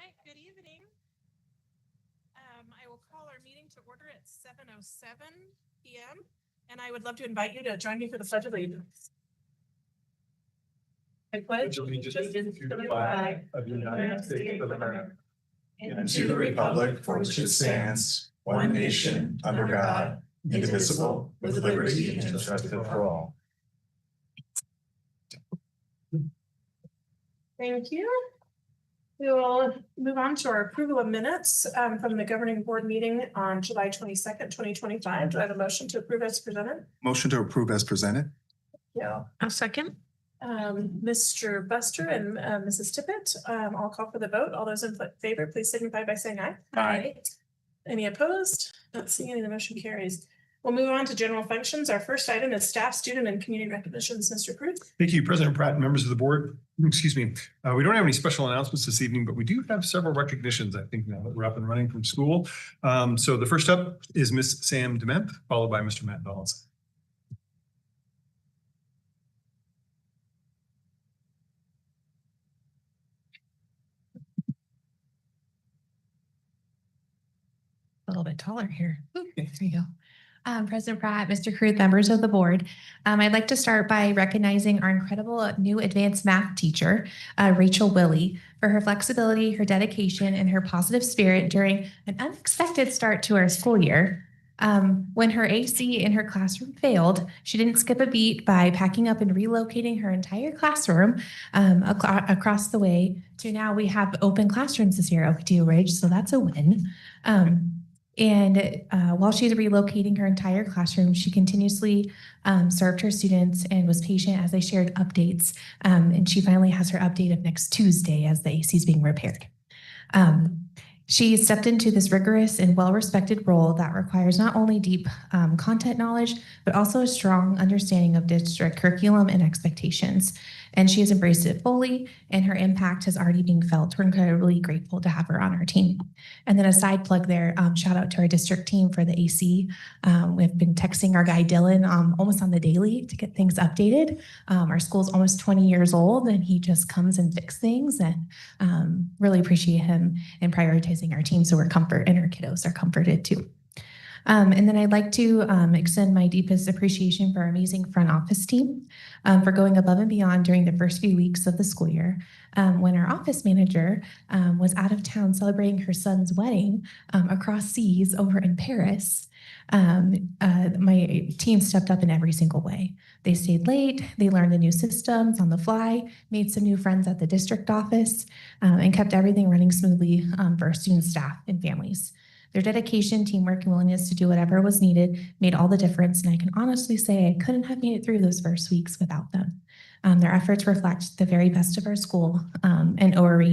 right, good evening. I will call our meeting to order at 7:07 p.m. and I would love to invite you to join me for the Pledge of Allegiance. I pledge allegiance to the flag of the United States of America and to the republic for which it stands, one nation, under God, indivisible, with liberty and justice for all. Thank you. We will move on to our approval of minutes from the governing board meeting on July 22nd, 2025. Do I have a motion to approve as presented? Motion to approve as presented. Yeah. I'll second. Mr. Buster and Mrs. Tippett, I'll call for the vote. All those in favor, please signify by saying aye. Aye. Any opposed? Not seeing any, the motion carries. We'll move on to general functions. Our first item is staff, student, and community recognitions. Mr. Cruz. Thank you, President Pratt, and members of the board. Excuse me. We don't have any special announcements this evening, but we do have several recognitions, I think, now that we're up and running from school. So the first up is Miss Sam Dememp, followed by Mr. Matt Donaldson. A little bit taller here. Ooh, there you go. President Pratt, Mr. Cruz, members of the board. I'd like to start by recognizing our incredible new advanced math teacher, Rachel Willie, for her flexibility, her dedication, and her positive spirit during an unexpected start to our school year. When her AC in her classroom failed, she didn't skip a beat by packing up and relocating her entire classroom across the way to now we have open classrooms this year at Ocotillo Ridge, so that's a win. And while she's relocating her entire classroom, she continuously served her students and was patient as they shared updates. And she finally has her update of next Tuesday as the AC is being repaired. She stepped into this rigorous and well-respected role that requires not only deep content knowledge, but also a strong understanding of district curriculum and expectations. And she has embraced it fully, and her impact has already been felt. We're incredibly grateful to have her on our team. And then a side plug there, shout out to our district team for the AC. We've been texting our guy Dylan almost on the daily to get things updated. Our school's almost 20 years old, and he just comes and fixes things, and really appreciate him and prioritizing our team so we're comfort and our kiddos are comforted too. And then I'd like to extend my deepest appreciation for our amazing front office team for going above and beyond during the first few weeks of the school year. When our office manager was out of town celebrating her son's wedding across seas over in Paris, my team stepped up in every single way. They stayed late, they learned the new systems on the fly, made some new friends at the district office, and kept everything running smoothly for our student, staff, and families. Their dedication, teamwork, and willingness to do whatever was needed made all the difference, and I can honestly say I couldn't have made it through those first weeks without them. Their efforts reflect the very best of our school and ORE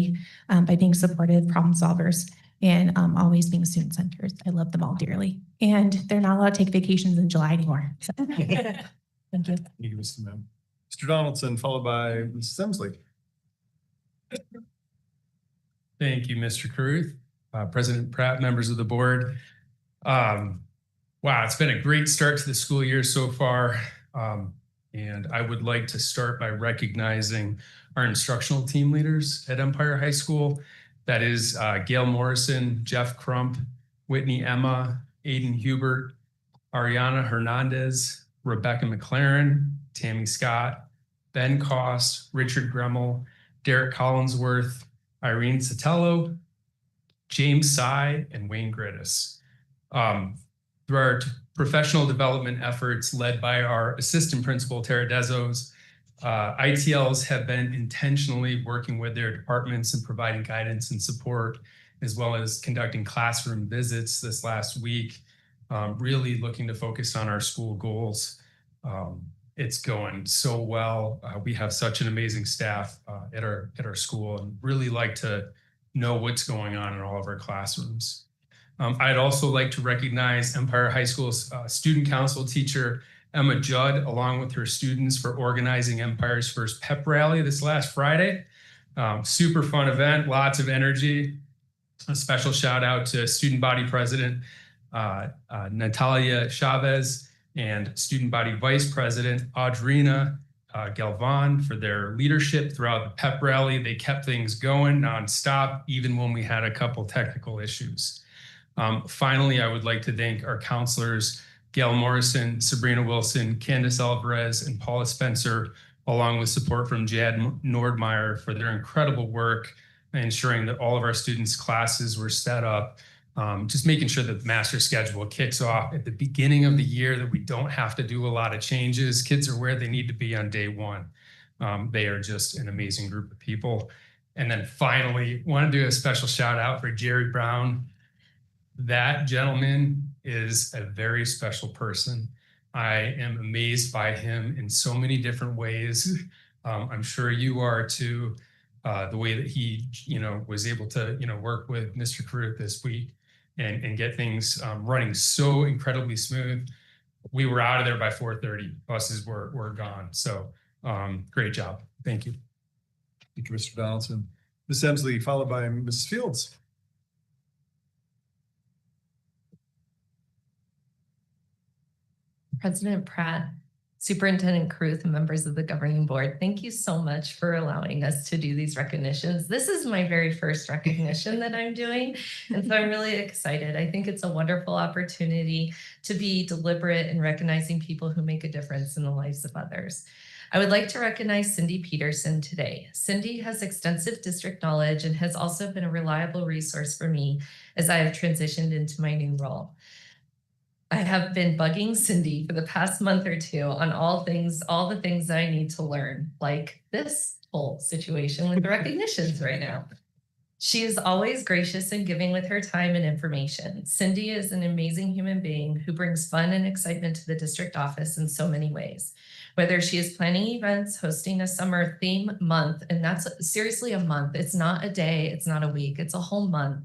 by being supportive problem solvers and always being student-centered. I love them all dearly. And they're not allowed to take vacations in July anymore. So. Thank you. Thank you, Mr. Mem. Mr. Donaldson, followed by Mrs. Emsley. Thank you, Mr. Cruz. President Pratt, members of the board. Wow, it's been a great start to the school year so far. And I would like to start by recognizing our instructional team leaders at Empire High School. That is Gail Morrison, Jeff Crump, Whitney Emma, Aiden Hubert, Ariana Hernandez, Rebecca McLaren, Tammy Scott, Ben Cost, Richard Gremmel, Derek Collinsworth, Irene Sotelo, James Sy, and Wayne Grittis. Through our professional development efforts led by our assistant principal, Tara Dezos, ITLs have been intentionally working with their departments and providing guidance and support, as well as conducting classroom visits this last week, really looking to focus on our school goals. It's going so well. We have such an amazing staff at our school, and really like to know what's going on in all of our classrooms. I'd also like to recognize Empire High School's student council teacher, Emma Judd, along with her students for organizing Empire's first pep rally this last Friday. Super fun event, lots of energy. A special shout out to student body president, Natalia Chavez, and student body vice president, Audrina Galvan for their leadership throughout the pep rally. They kept things going nonstop, even when we had a couple technical issues. Finally, I would like to thank our counselors, Gail Morrison, Sabrina Wilson, Candace Alvarez, and Paula Spencer, along with support from Jad Nordmeyer for their incredible work ensuring that all of our students' classes were set up, just making sure that the master schedule kicks off at the beginning of the year, that we don't have to do a lot of changes. Kids are where they need to be on day one. They are just an amazing group of people. And then finally, want to do a special shout out for Jerry Brown. That gentleman is a very special person. I am amazed by him in so many different ways. I'm sure you are too. The way that he, was able to, work with Mr. Carruth this week and get things running so incredibly smooth. We were out of there by 4:30. Buses were gone. So great job. Thank you. Thank you, Mr. Donaldson. Ms. Emsley, followed by Mrs. Fields. President Pratt, Superintendent Carruth, and members of the governing board, thank you so much for allowing us to do these recognitions. This is my very first recognition that I'm doing, and so I'm really excited. I think it's a wonderful opportunity to be deliberate in recognizing people who make a difference in the lives of others. I would like to recognize Cindy Peterson today. Cindy has extensive district knowledge and has also been a reliable resource for me as I have transitioned into my new role. I have been bugging Cindy for the past month or two on all the things that I need to learn, like this whole situation with the recognitions right now. She is always gracious and giving with her time and information. Cindy is an amazing human being who brings fun and excitement to the district office in so many ways. Whether she is planning events, hosting a summer theme month, and that's seriously a month. It's not a day, it's not a week, it's a whole month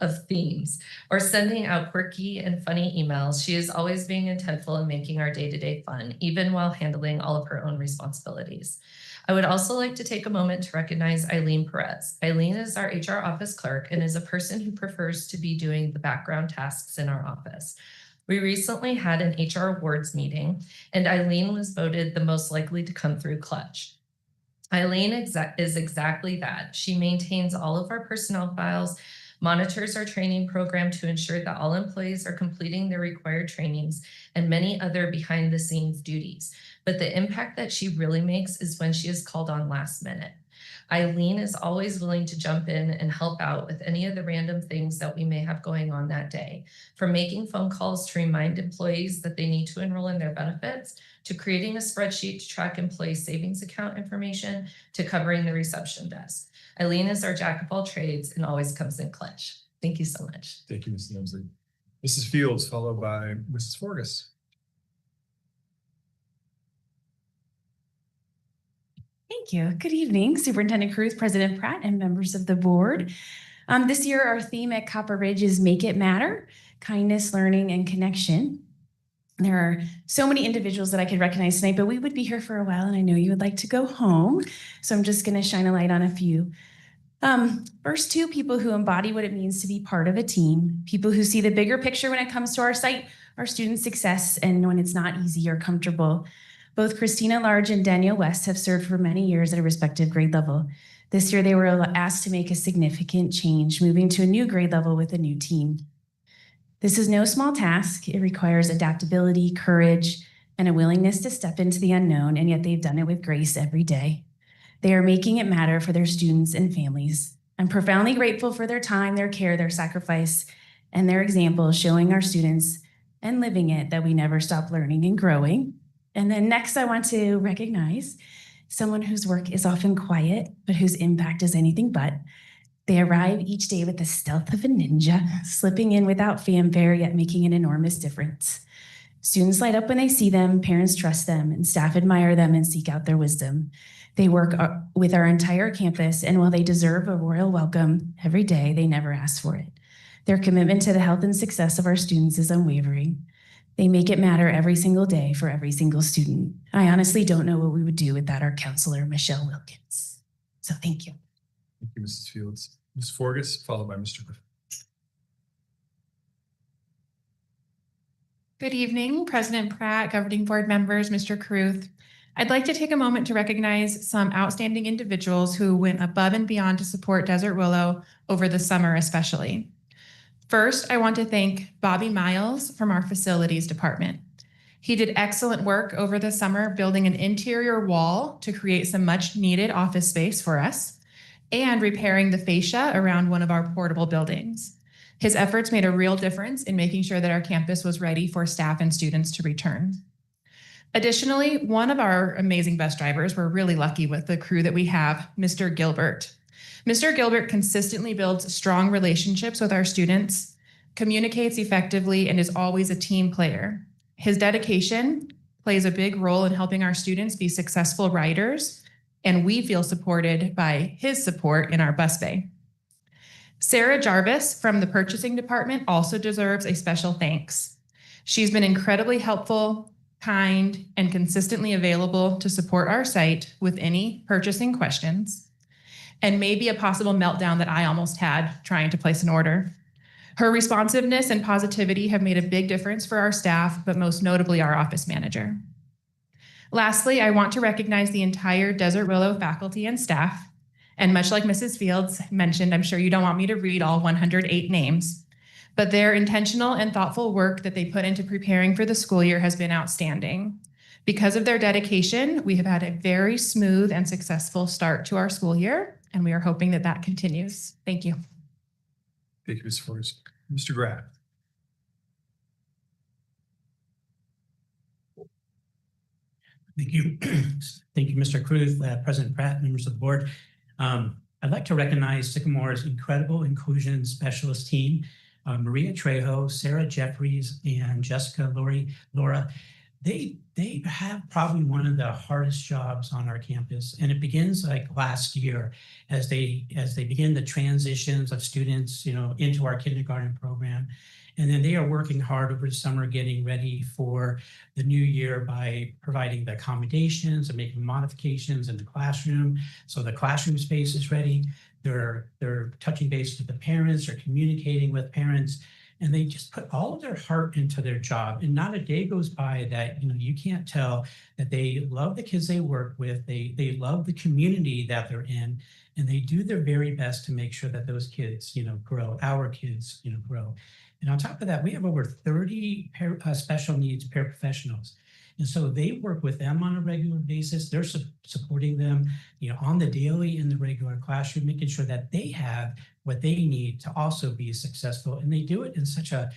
of themes, or sending out quirky and funny emails. She is always being intentful in making our day-to-day fun, even while handling all of her own responsibilities. I would also like to take a moment to recognize Eileen Perez. Eileen is our HR office clerk and is a person who prefers to be doing the background tasks in our office. We recently had an HR awards meeting, and Eileen was voted the most likely to come through clutch. Eileen is exactly that. She maintains all of our personnel files, monitors our training program to ensure that all employees are completing their required trainings, and many other behind the scenes duties. But the impact that she really makes is when she is called on last minute. Eileen is always willing to jump in and help out with any of the random things that we may have going on that day, from making phone calls to remind employees that they need to enroll in their benefits, to creating a spreadsheet to track employee savings account information, to covering the reception desk. Eileen is our jack of all trades and always comes in clutch. Thank you so much. Thank you, Mrs. Emsley. Mrs. Fields, followed by Mrs. Forgas. Thank you. Good evening, Superintendent Carruth, President Pratt, and members of the board. This year, our theme at Copper Ridge is Make It Matter, Kindness, Learning, and Connection. There are so many individuals that I could recognize tonight, but we would be here for a while, and I know you would like to go home, so I'm just going to shine a light on a few. First, two people who embody what it means to be part of a team, people who see the bigger picture when it comes to our site, our student success, and when it's not easy or comfortable. Both Christina Large and Danielle West have served for many years at a respective grade level. This year, they were asked to make a significant change, moving to a new grade level with a new team. This is no small task. It requires adaptability, courage, and a willingness to step into the unknown, and yet they've done it with grace every day. They are making it matter for their students and families. I'm profoundly grateful for their time, their care, their sacrifice, and their example, showing our students and living it that we never stop learning and growing. And then next, I want to recognize someone whose work is often quiet, but whose impact is anything but. They arrive each day with the stealth of a ninja, slipping in without fanfare, yet making an enormous difference. Students light up when they see them, parents trust them, and staff admire them and seek out their wisdom. They work with our entire campus, and while they deserve a royal welcome every day, they never ask for it. Their commitment to the health and success of our students is unwavering. They make it matter every single day for every single student. I honestly don't know what we would do without our counselor, Michelle Wilkins. So thank you. Thank you, Mrs. Fields. Ms. Forgas, followed by Mr. Griffin. Good evening, President Pratt, governing board members, Mr. Carruth. I'd like to take a moment to recognize some outstanding individuals who went above and beyond to support Desert Willow over the summer especially. First, I want to thank Bobby Miles from our facilities department. He did excellent work over the summer building an interior wall to create some much needed office space for us and repairing the fascia around one of our portable buildings. His efforts made a real difference in making sure that our campus was ready for staff and students to return. Additionally, one of our amazing bus drivers, we're really lucky with the crew that we have, Mr. Gilbert. Mr. Gilbert consistently builds strong relationships with our students, communicates effectively, and is always a team player. His dedication plays a big role in helping our students be successful riders, and we feel supported by his support in our bus bay. Sarah Jarvis from the purchasing department also deserves a special thanks. She's been incredibly helpful, kind, and consistently available to support our site with any purchasing questions, and maybe a possible meltdown that I almost had trying to place an order. Her responsiveness and positivity have made a big difference for our staff, but most notably our office manager. Lastly, I want to recognize the entire Desert Willow faculty and staff. And much like Mrs. Fields mentioned, I'm sure you don't want me to read all 108 names, but their intentional and thoughtful work that they put into preparing for the school year has been outstanding. Because of their dedication, we have had a very smooth and successful start to our school year, and we are hoping that that continues. Thank you. Thank you, Ms. Forrest. Mr. Graff. Thank you. Thank you, Mr. Cruz, President Pratt, members of the board. I'd like to recognize Sycamore's incredible inclusion specialist team, Maria Trejo, Sarah Jeffries, and Jessica Laura. They have probably one of the hardest jobs on our campus, and it begins like last year as they begin the transitions of students, into our kindergarten program. And then they are working hard over the summer getting ready for the new year by providing the accommodations and making modifications in the classroom. So the classroom space is ready. They're touching base with the parents, they're communicating with parents, and they just put all of their heart into their job. And not a day goes by that, you can't tell that they love the kids they work with, they love the community that they're in, and they do their very best to make sure that those kids, grow, our kids, grow. And on top of that, we have over 30 special needs paraprofessionals. And so they work with them on a regular basis. They're supporting them, on the daily in the regular classroom, making sure that they have what they need to also be successful. And they do it in such a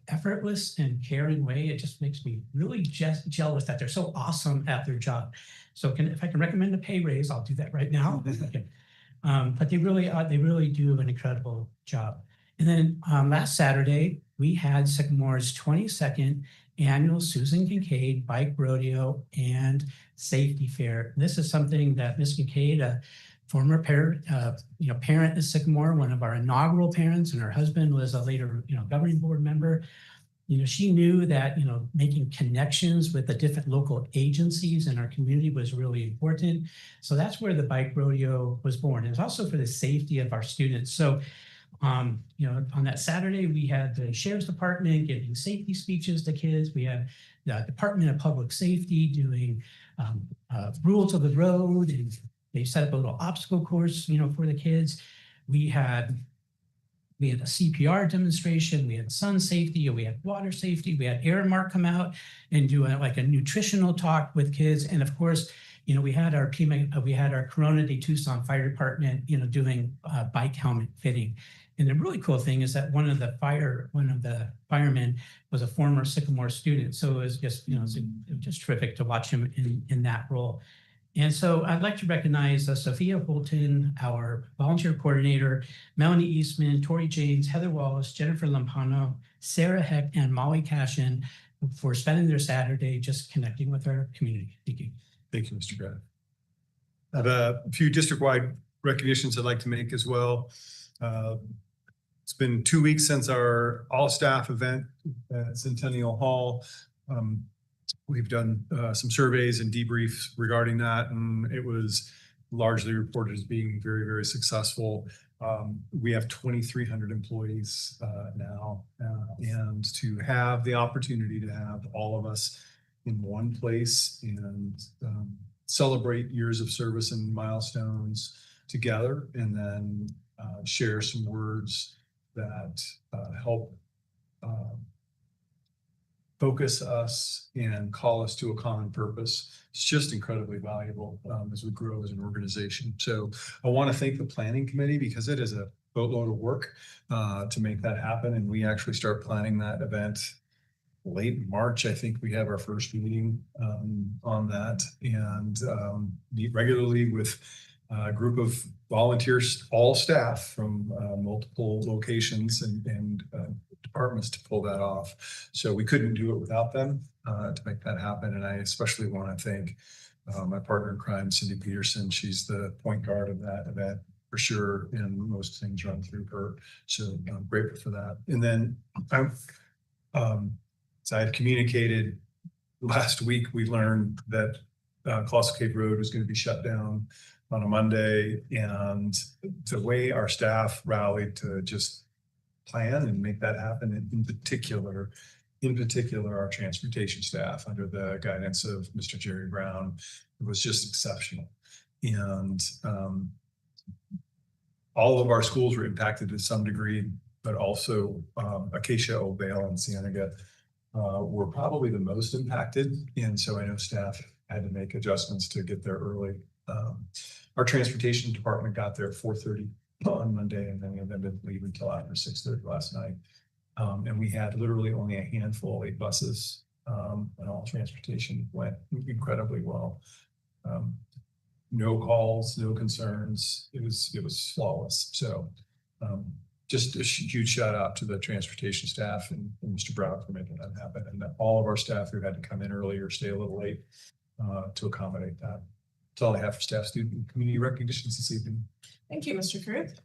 effortless and caring way. It just makes me really just jealous that they're so awesome at their job. So if I can recommend a pay raise, I'll do that right now. But they really do an incredible job. And then last Saturday, we had Sycamore's 22nd annual Susan Kincaid Bike Rodeo and Safety Fair. This is something that Ms. Kincaid, a former parent at Sycamore, one of our inaugural parents, and her husband was a later, governing board member. She knew that, making connections with the different local agencies in our community was really important. So that's where the Bike Rodeo was born. And it's also for the safety of our students. So on that Saturday, we had the Sheriff's Department giving safety speeches to kids. We had the Department of Public Safety doing rules of the road, and they set up a little obstacle course, for the kids. We had a CPR demonstration, we had sun safety, we had water safety, we had Aramark come out and do a nutritional talk with kids. And of course, we had our Corona de Tucson Fire Department, doing bike helmet fitting. And the really cool thing is that one of the firemen was a former Sycamore student. So it was just, it was just terrific to watch him in that role. And so I'd like to recognize Sophia Holton, our volunteer coordinator, Melanie Eastman, Tori James, Heather Wallace, Jennifer Lampano, Sarah Heck, and Molly Cashin for spending their Saturday just connecting with our community. Thank you. Thank you, Mr. Graff. I have a few district-wide recognitions I'd like to make as well. It's been 2 weeks since our all-staff event at Centennial Hall. We've done some surveys and debriefs regarding that, and it was largely reported as being very, very successful. We have 2,300 employees now, and to have the opportunity to have all of us in one place and celebrate years of service and milestones together, and then share some words that help focus us and call us to a common purpose. It's just incredibly valuable as we grow as an organization. So I want to thank the planning committee because it is a boatload of work to make that happen. And we actually start planning that event late March. I think we have our first meeting on that, and meet regularly with a group of volunteers, all staff from multiple locations and departments to pull that off. So we couldn't do it without them to make that happen. And I especially want to thank my partner in crime, Cindy Peterson. She's the point guard of that event for sure, and most things run through her. So I'm grateful for that. And then as I had communicated last week, we learned that Colossal Cave Road was going to be shut down on a Monday, and the way our staff rallied to just plan and make that happen, and in particular, our transportation staff under the guidance of Mr. Jerry Brown, it was just exceptional. And all of our schools were impacted to some degree, but also Acacia, Old Vale, and Cienega were probably the most impacted. And so I know staff had to make adjustments to get there early. Our transportation department got there at 4:30 on Monday, and then we didn't leave until after 6:30 last night. And we had literally only a handful, 8 buses, and all transportation went incredibly well. No calls, no concerns. It was flawless. So just a huge shout out to the transportation staff and Mr. Brown for making that happen, and all of our staff who had to come in early or stay a little late to accommodate that. That's all I have for staff, student, and community recognitions this evening. Thank you, Mr. Kruth.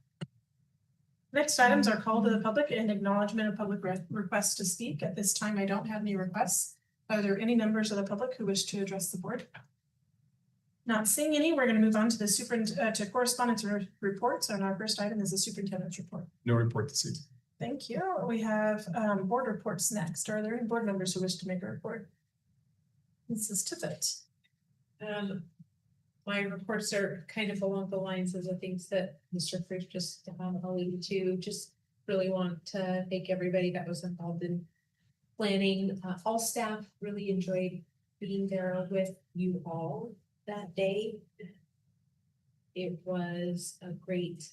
Next items are call to the public and acknowledgement of public requests to speak. At this time, I don't have any requests. Are there any members of the public who wish to address the board? Not seeing any, we're going to move on to the to correspondence reports. And our first item is the superintendent's report. No report this evening. Thank you. We have board reports next. Are there any board members who wish to make a report? Mrs. Tippett. My reports are kind of along the lines of the things that Mr. Kruth just alluded to. Just really want to thank everybody that was involved in planning. All staff really enjoyed being there with you all that day. It was a great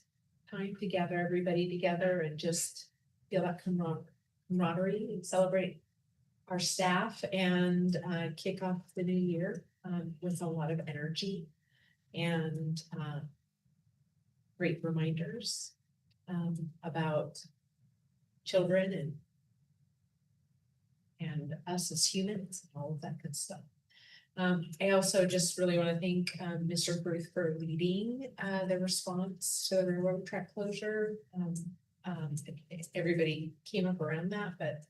time together, everybody together, and just feel that camaraderie and celebrate our staff and kick off the new year with a lot of energy and great reminders about children and us as humans and all of that good stuff. I also just really want to thank Mr. Kruth for leading the response to the railroad track closure. Everybody came up around that, but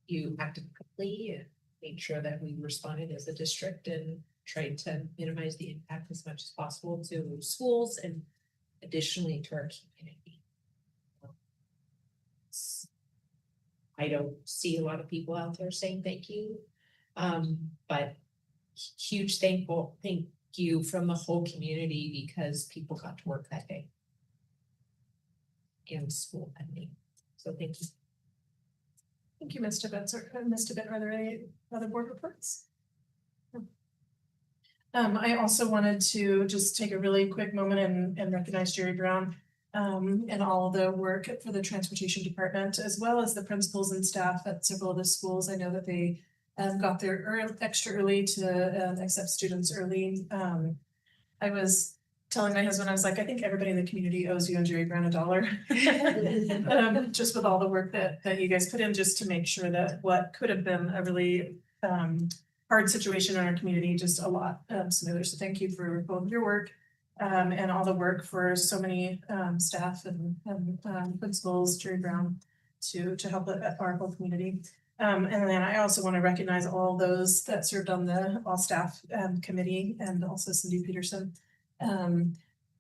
you acted quickly and made sure that we responded as a district and tried to minimize the impact as much as possible to schools and additionally to our community. I don't see a lot of people out there saying thank you, but huge thank you from the whole community because people got to work that day and school that day. So thank you. Thank you, Ms. Tippett. Ms. Tippett, are there any other board reports? I also wanted to just take a really quick moment and recognize Jerry Brown and all of the work for the transportation department, as well as the principals and staff at several of the schools. I know that they got there extra early to accept students early. I was telling my husband, I was like, I think everybody in the community owes you and Jerry Brown $1. Just with all the work that you guys put in just to make sure that what could have been a really hard situation in our community, just a lot smoother. So thank you for both your work and all the work for so many staff and principals, Jerry Brown, to help our whole community. And then I also want to recognize all those that served on the all staff committee and also Cindy Peterson.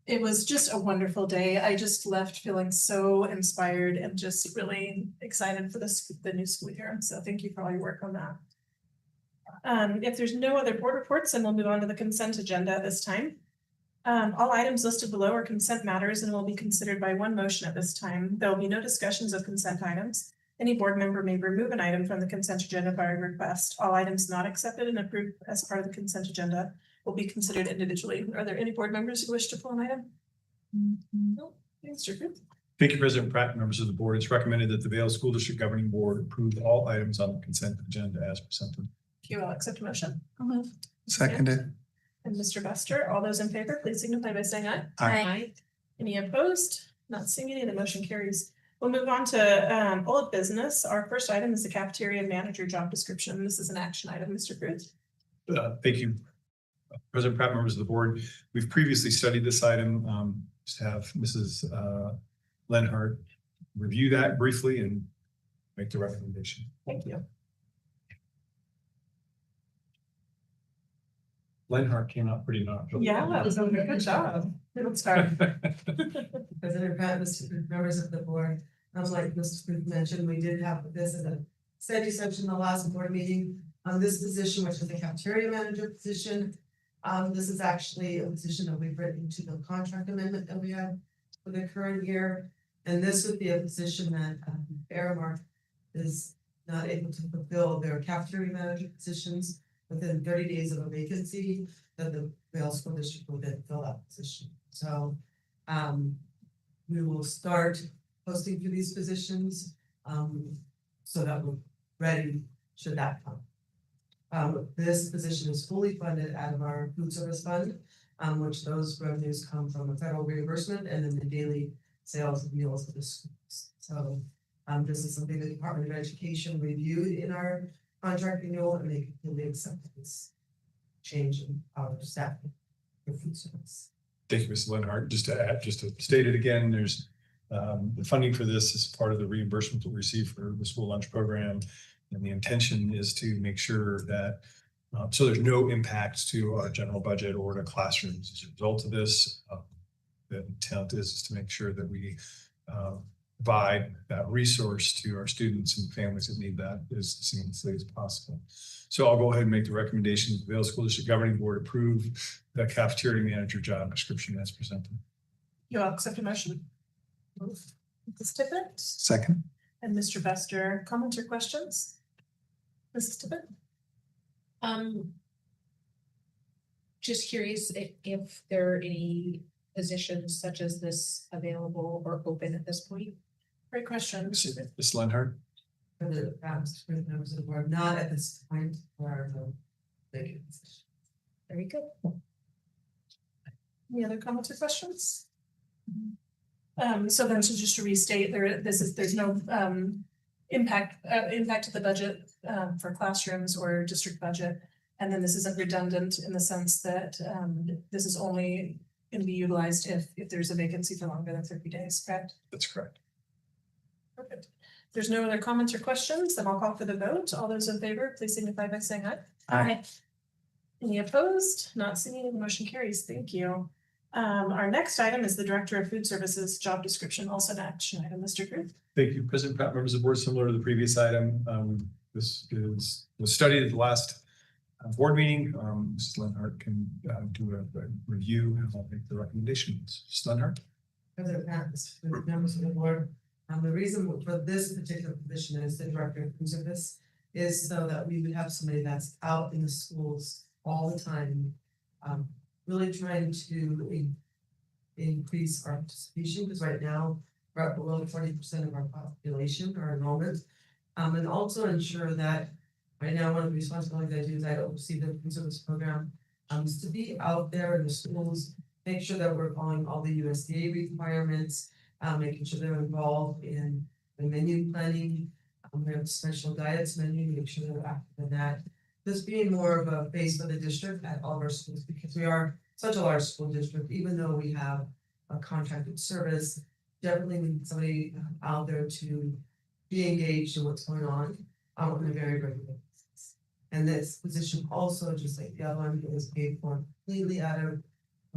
it was just a wonderful day. I just left feeling so inspired and just really excited for the new school year. So thank you for all your work on that. If there's no other board reports, then we'll move on to the consent agenda at this time. All items listed below are consent matters and will be considered by one motion at this time. There will be no discussions of consent items. Any board member may remove an item from the consent agenda by request. All items not accepted and approved as part of the consent agenda will be considered individually. Are there any board members who wish to pull an item? No. Mr. Fruth. Thank you, President Pratt, members of the board. It's recommended that the Vail School District Governing Board approve all items on the consent agenda as presented. Thank you. I'll accept a motion. I'll move. Seconded. And Mr. Buster, all those in favor, please signify by saying aye. Aye. Any opposed? Not seeing any, the motion carries. We'll move on to old business. Our first item is the cafeteria manager job description. This is an action item, Mr. Cruz. Thank you, President Pratt, members of the board. We've previously studied this item. Just have Mrs. Lenhart review that briefly and make the recommendation. Thank you. Lenhart came out pretty natural. Yeah, that was a good job. Good start. President Pratt, members of the board, like Mr. Smith mentioned, we did have this in a study session in the last board meeting on this position, which is the cafeteria manager position. This is actually a position that we've written to the contract amendment that we have for the current year. And this would be a position that Aramark is not able to fulfill their cafeteria manager positions within 30 days of a vacancy, that the Vail School District will then fill that position. So we will start posting for these positions so that we're ready should that come. This position is fully funded out of our food service fund, which those revenues come from a federal reimbursement and then the daily sales of meals of the schools. So this is something the Department of Education reviewed in our contract renewal, and they completely accepted this change in our staffing for food service. Thank you, Ms. Lenhart. Just to add, just to state it again, there's the funding for this is part of the reimbursement that we receive for the school lunch program. And the intention is to make sure that so there's no impacts to our general budget or to classrooms as a result of this. The intent is to make sure that we provide that resource to our students and families that need that as seamlessly as possible. So I'll go ahead and make the recommendation that the Vail School District Governing Board approve the cafeteria manager job description as presented. You all accept a motion? Ms. Tippett Second. and Mr. Buster, comments or questions? Mrs. Tippett? Just curious if there are any positions such as this available or open at this point? Great question. Ms. Lenhart. For the members of the board, not at this point for our vacant position. Very good. Any other comments or questions? So then just to restate, there's no impact to the budget for classrooms or district budget. And then this isn't redundant in the sense that this is only going to be utilized if there's a vacancy for longer than 30 days, correct? That's correct. Perfect. If there's no other comments or questions, then I'll call for the vote. All those in favor, please signify by saying aye. Aye. Any opposed? Not seeing any, the motion carries. Thank you. Our next item is the Director of Food Services job description, also an action item. Mr. Cruz. Thank you, President Pratt, members of the board. Similar to the previous item, this was studied at the last board meeting. Mrs. Lenhart can do a review and I'll make the recommendations. Mrs. Lenhart. President Pratt, members of the board, the reason for this particular position as the director of food service is so that we would have somebody that's out in the schools all the time, really trying to increase our participation, because right now we're at below 40% of our population, our enrollment, and also ensure that right now one of the responsibilities I do is I oversee the food service program, is to be out there in the schools, make sure that we're following all the USDA requirements, making sure they're involved in the menu planning. We have a special diets menu, make sure they're active in that. This being more of a face for the district at all of our schools, because we are such a large school district, even though we have a contracted service, definitely need somebody out there to be engaged in what's going on a very regular basis. And this position also, just like the other one, is paid for completely out of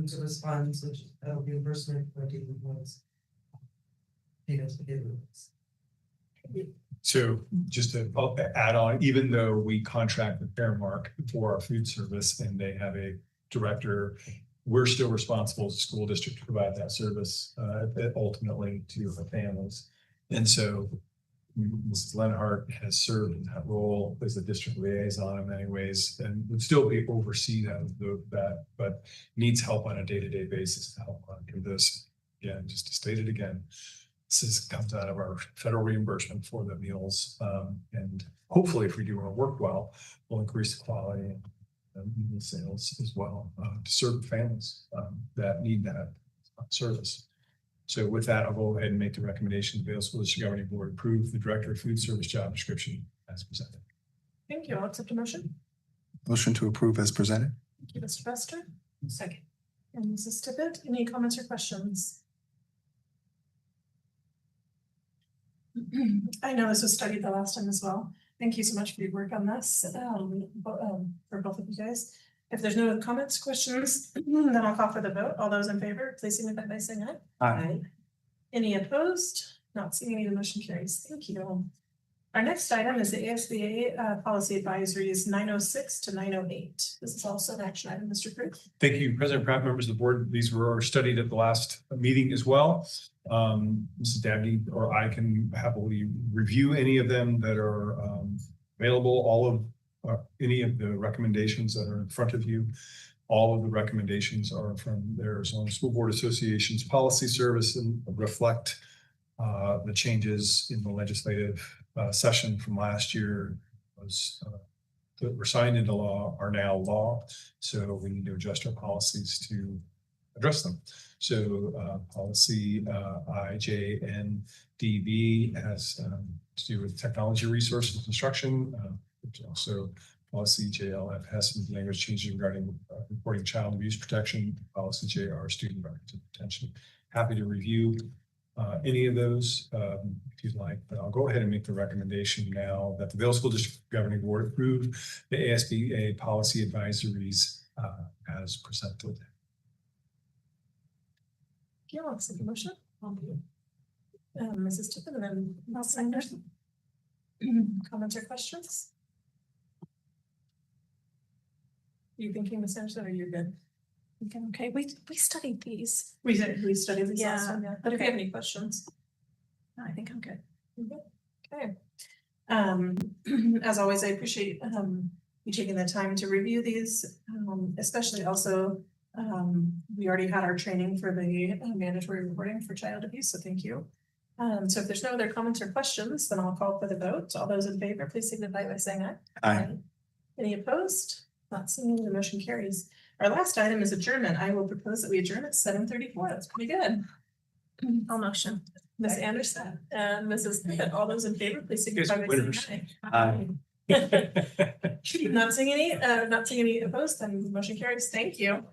to respond, which reimbursement for daily was. Payments for daily was. So just to add on, even though we contract with Fairmark for our food service and they have a director, we're still responsible as a school district to provide that service ultimately to the families. And so Mrs. Lenhart has served in that role as a district liaison in many ways and would still be oversee that, but needs help on a day-to-day basis to help do this. Again, just to state it again, this comes out of our federal reimbursement for the meals. And hopefully if we do our work well, we'll increase the quality and sales as well to serve families that need that service. So with that, I'll go ahead and make the recommendation to the Vail School District Governing Board approve the Director of Food Service job description as presented. Thank you. I'll accept a motion. Motion to approve as presented. Thank you, Mr. Bester. Second. And Mrs. Tippett, any comments or questions? I know this was studied the last time as well. Thank you so much for your work on this, for both of you guys. If there's no comments, questions, then I'll call for the vote. All those in favor, please signify by saying aye. Aye. Any opposed? Not seeing any, the motion carries. Thank you. Our next item is the ASBA policy advisories 906 to 908. This is also an action item, Mr. Cruz. Thank you, President Pratt, members of the board. These were studied at the last meeting as well. Mrs. Dabney or I can happily review any of them that are available. All of any of the recommendations that are in front of you. All of the recommendations are from their Arizona School Board Association's policy service and reflect the changes in the legislative session from last year that were signed into law are now law. So we need to adjust our policies to address them. So policy IJNDB has to do with technology resources instruction. Also policy JLF has some language changes regarding reporting child abuse protection. Policy JR student records of detention. Happy to review any of those if you'd like, but I'll go ahead and make the recommendation now that the Vail School District Governing Board approve the ASBA policy advisories as presented. Yeah, I'll accept the motion. Mrs. Tippett and then Ms. Anderson. Comments or questions? Are you thinking, Ms. Anderson, or you're good? Okay, we studied these. We studied this last Yeah, time, yeah. But if you okay. have any questions. I think I'm good. Okay. As always, I appreciate you taking the time to review these, especially also we already had our training for the mandatory reporting for child abuse, so thank you. So if there's no other comments or questions, then I'll call for the vote. All those in favor, please signify by saying aye. Aye. Any opposed? Not seeing any, the motion carries. Our last item is adjournment. I will propose that we adjourn at 7:34. That's pretty good. I'll motion. Ms. Anderson and Mrs. Pitt, all those in favor, please signify by winners. saying Aye. aye. Not seeing any opposed, then the motion carries. Thank you.